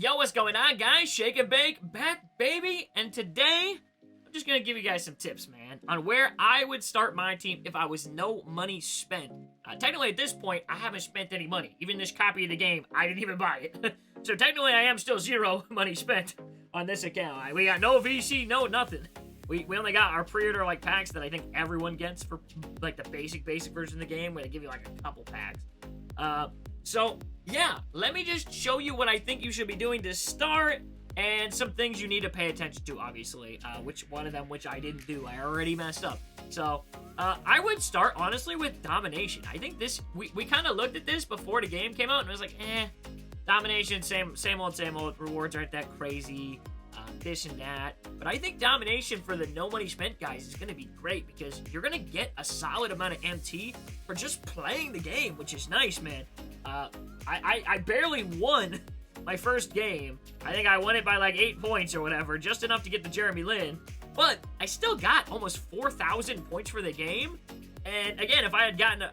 Yo, what's going on, guys? Shake and Bake back, baby. And today, I'm just gonna give you guys some tips, man, on where I would start my team if I was no money spent. Technically, at this point, I haven't spent any money. Even this copy of the game, I didn't even buy it. So technically, I am still zero money spent on this account. We got no VC, no nothing. We only got our pre-order like packs that I think everyone gets for like the basic version of the game, where they give you like a couple packs. So yeah, let me just show you what I think you should be doing to start, and some things you need to pay attention to, obviously. Which one of them, which I didn't do. I already messed up. So, I would start, honestly, with Domination. I think this, we kind of looked at this before the game came out, and it was like, Domination, same old, rewards aren't that crazy, this and that. But I think Domination for the no money spent guys is going to be great, because you're going to get a solid amount of MT for just playing the game, which is nice, man. I barely won my first game. I think I won it by like 8 points or whatever, just enough to get the Jeremy Lin. But I still got almost 4,000 points for the game. And again, if I had gotten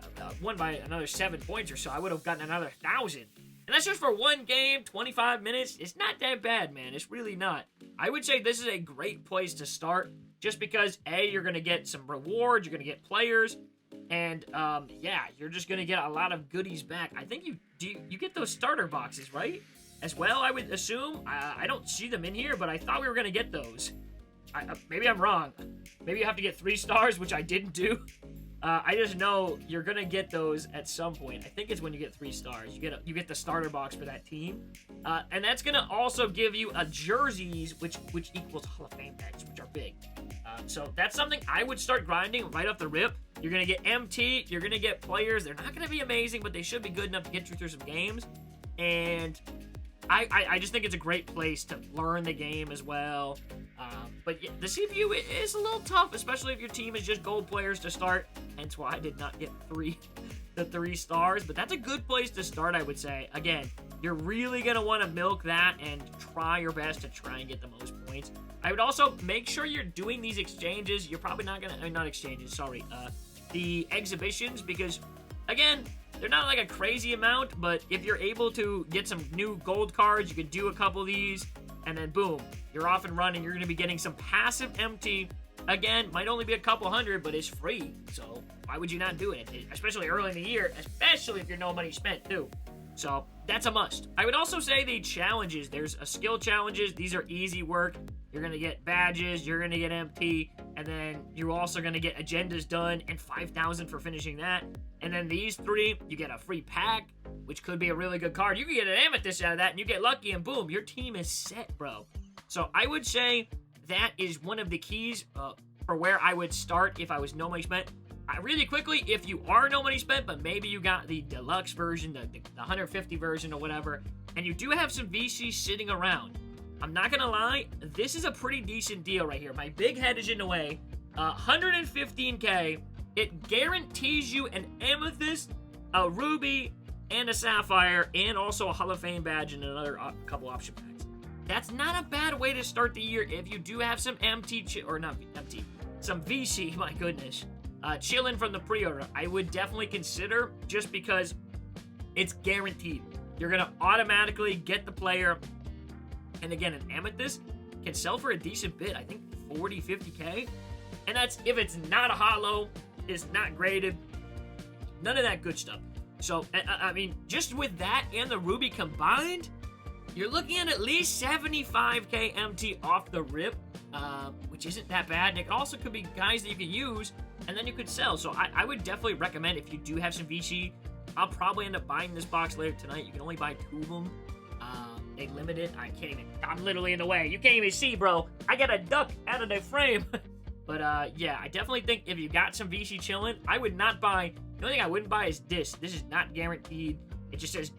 won by another 7 points or so, I would have gotten another 1,000. And that's just for one game, 25 minutes. It's not that bad, man. It's really not. I would say this is a great place to start, just because, A, you're going to get some rewards, you're going to get players, and, yeah, you're just going to get a lot of goodies back. I think you get those starter boxes, right? As well, I would assume. I don't see them in here, but I thought we were going to get those. Maybe I'm wrong. Maybe you have to get 3 stars, which I didn't do. I just know you're gonna get those at some point. I think it's when you get 3 stars. You get the starter box for that team, and that's gonna also give you a jerseys, which equals Hall of Fame packs, which are big. So that's something I would start grinding right off the rip. You're gonna get MT. You're gonna get players. They're not gonna be amazing, but they should be good enough to get you through some games. And I just think it's a great place to learn the game as well. But yeah, the CPU is a little tough, especially if your team is just gold players to start. Hence why I did not get the 3 stars. But that's a good place to start, I would say. Again, you're really going to want to milk that and try your best to try and get the most points. I would also make sure you're doing these exchanges. You're probably not going to, not exchanges, sorry. The exhibitions, because, again, they're not like a crazy amount, but if you're able to get some new gold cards, you can do a couple of these, and then boom, you're off and running. You're going to be getting some passive MT. Again, might only be a couple hundred, but it's free, so why would you not do it? Especially early in the year, especially if you're no money spent, too. So that's a must. I would also say the challenges. There's a skill challenges. These are easy work. You're going to get badges, you're going to get MP, and then you're also going to get agendas done, and 5,000 for finishing that. And then these 3, you get a free pack, which could be a really good card. You can get an amethyst out of that, and you get lucky, and boom, your team is set, bro. So I would say that is one of the keys for where I would start if I was no money spent. Really quickly, if you are no money spent, but maybe you got the deluxe version, the 150 version or whatever, and you do have some VC sitting around, I'm not gonna lie, this is a pretty decent deal right here. My big head is in the way. 115k. It guarantees you an amethyst, a ruby, and a sapphire, and also a Hall of Fame badge and another couple option packs. That's not a bad way to start the year if you do have some some VC, my goodness, chilling from the pre-order. I would definitely consider, just because it's guaranteed. You're gonna automatically get the player. And again, an amethyst can sell for a decent bit. I think 40, 50k. And that's if it's not a hollow, it's not graded, none of that good stuff. So, I mean, just with that and the ruby combined, you're looking at least 75k MT off the rip, which isn't that bad. And it also could be guys that you can use, and then you could sell. So I would definitely recommend, if you do have some VC, I'll probably end up buying this box later tonight. You can only buy 2 of them. They limit it. I'm literally in the way. You can't even see, bro. I got a duck out of the frame. But, yeah, I definitely think if you got some VC chilling, I would not buy. The only thing I wouldn't buy is this. This is not guaranteed. It just says,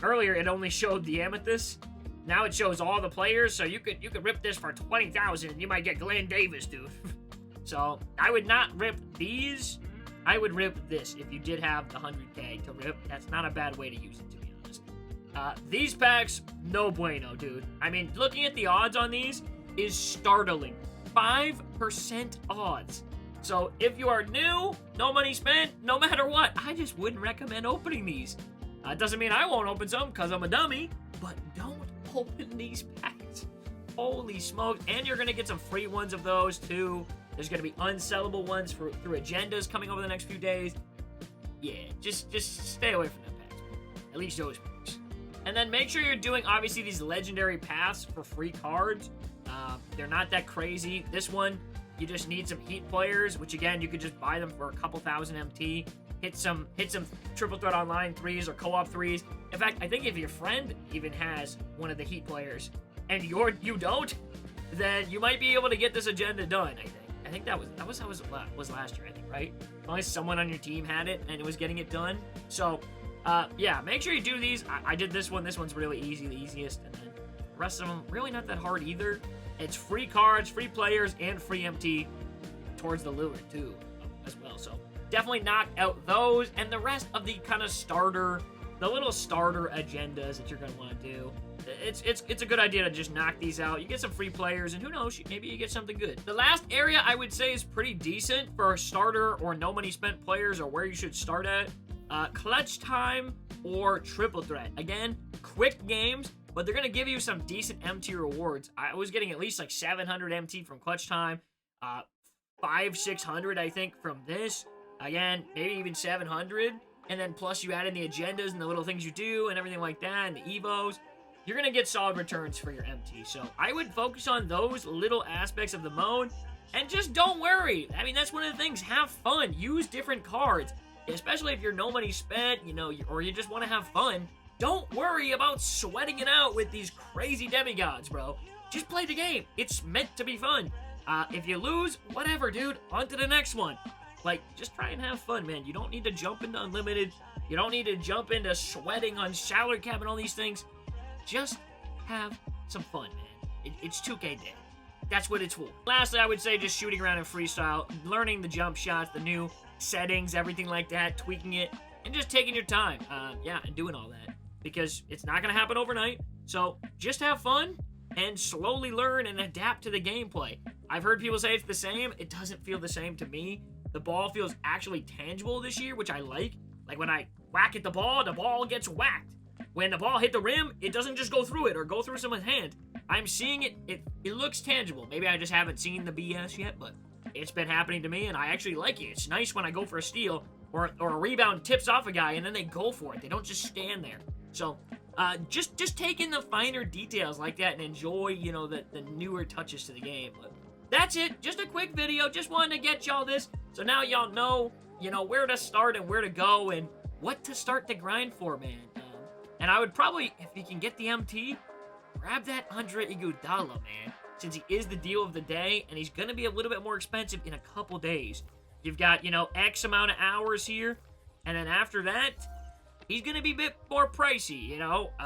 earlier it only showed the amethyst. Now it shows all the players, so you could rip this for 20,000 and you might get Glenn Davis, dude. So, I would not rip these. I would rip this if you did have the 100k to rip. That's not a bad way to use it, to be honest. These packs, no bueno, dude. I mean, looking at the odds on these is startling. 5% odds. So if you are new, no money spent, no matter what, I just wouldn't recommend opening these. It doesn't mean I won't open some because I'm a dummy, but don't open these packs. Holy smokes. And you're going to get some free ones of those, too. There's going to be unsellable ones through agendas coming over the next few days. Yeah, just stay away from them packs. At least those packs. And then make sure you're doing, obviously, these legendary paths for free cards. They're not that crazy. This one, you just need some heat players, which, again, you could just buy them for a couple thousand MT. Hit some triple threat online 3s or co-op 3s. In fact, I think if your friend even has one of the heat players and you don't, then you might be able to get this agenda done, I think that was how it was last year, I think, right? As long as someone on your team had it and it was getting it done. So, yeah, make sure you do these. I did this one. This one's really easy, the easiest. And then the rest of them, really not that hard either. It's free cards, free players, and free MT towards the Lillard, too, as well. So, definitely knock out those. And the rest of the kind of the little starter agendas that you're going to want to do. It's a good idea to just knock these out. You get some free players, and who knows, maybe you get something good. The last area I would say is pretty decent for starter or no money spent players, or where you should start at. Clutch time or triple threat. Again, quick games, but they're going to give you some decent MT rewards. I was getting at least like 700 MT from clutch time, 600 I think from this. Again, maybe even 700. And then plus you add in the agendas and the little things you do and everything like that, and the evos. You're going to get solid returns for your MT. So I would focus on those little aspects of the mode. And just don't worry. I mean, that's one of the things. Have fun. Use different cards. Especially if you're no money spent, or you just want to have fun. Don't worry about sweating it out with these crazy demigods, bro. Just play the game. It's meant to be fun. If you lose, whatever, dude. On to the next one. Like, just try and have fun, man. You don't need to jump into unlimited. You don't need to jump into sweating on salary cap and all these things. Just have some fun, man. It's 2K Day. That's what it's for. Lastly, I would say just shooting around in freestyle, learning the jump shots, the new settings, everything like that, tweaking it, and just taking your time. Yeah, and doing all that. Because it's not going to happen overnight. So just have fun and slowly learn and adapt to the gameplay. I've heard people say it's the same. It doesn't feel the same to me. The ball feels actually tangible this year, which I like. Like when I whack at the ball gets whacked. When the ball hit the rim, it doesn't just go through it or go through someone's hand. I'm seeing it. It looks tangible. Maybe I just haven't seen the BS yet, but it's been happening to me, and I actually like it. It's nice when I go for a steal or a rebound tips off a guy, and then they go for it. They don't just stand there. So just take in the finer details like that and enjoy, the newer touches to the game. But that's it. Just a quick video. Just wanted to get y'all this. So now y'all know, where to start and where to go and what to start the grind for, man. And I would probably, if you can get the MT, grab that Andre Iguodala, man. Since he is the deal of the day, and he's going to be a little bit more expensive in a couple days. You've got, X amount of hours here. And then after that, he's going to be a bit more pricey,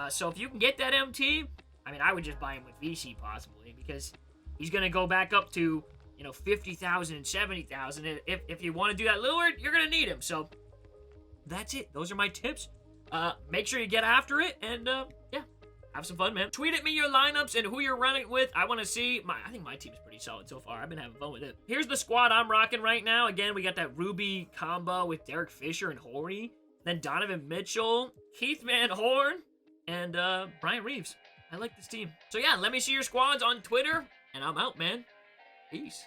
So if you can get that MT, I would just buy him with VC possibly. Because he's going to go back up to, 50,000 and 70,000. If you want to do that Lillard, you're going to need him. So that's it. Those are my tips. Make sure you get after it, and, yeah, have some fun, man. Tweet at me your lineups and who you're running with. I want to see. I think my team's pretty solid so far. I've been having fun with it. Here's the squad I'm rocking right now. Again, we got that Ruby combo with Derek Fisher and Horry. Then Donovan Mitchell, Keith Van Horn, and, Brian Reeves. I like this team. So, yeah, let me see your squads on Twitter, and I'm out, man. Peace.